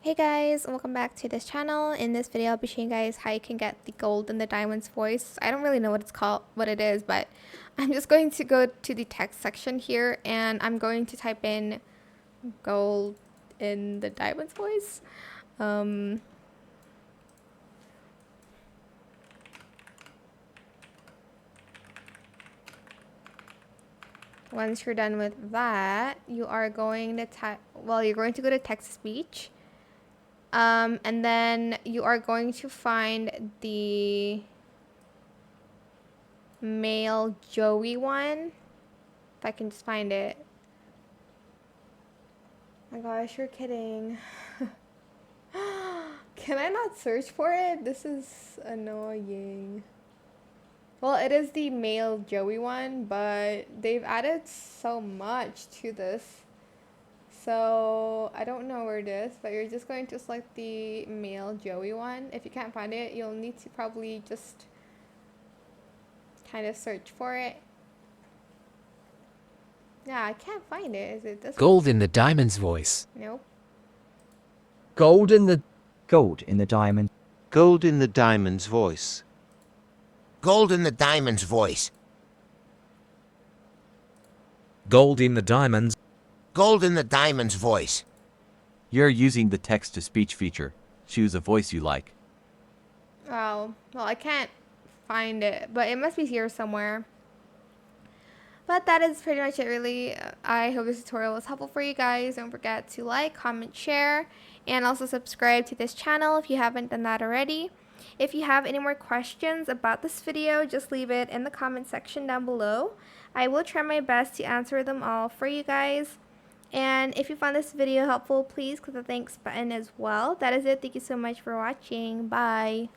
Hey guys, welcome back to this channel. In this video, I'll be showing you guys how you can get the gold and the diamonds voice. I don't really know what it's called, what it is, but I'm just going to go to the text section here and I'm going to type in gold in the diamonds voice. Once you're done with that, you are going to you're going to go to text to speech. And then you are going to find the male Joey one. If I can just find it. Oh my gosh, you're kidding. Can I not search for it? This is annoying. Well, it is the male Joey one, but they've added so much to this. So I don't know where it is, but you're just going to select the male Joey one. If you can't find it, you'll need to probably just kind of search for it. Yeah, I can't find it. Is it this one? Gold in the diamond's voice. Nope. Gold in the diamond. Gold in the diamond's voice. Gold in the diamond's voice. Gold in the diamonds. Gold in the diamond's voice. You're using the text-to-speech feature. Choose a voice you like. Oh, well, I can't find it, but it must be here somewhere. But that is pretty much it, really. I hope this tutorial was helpful for you guys. Don't forget to like, comment, share, and also subscribe to this channel if you haven't done that already. If you have any more questions about this video, just leave it in the comment section down below. I will try my best to answer them all for you guys. And if you found this video helpful, please click the thanks button as well. That is it. Thank you so much for watching. Bye.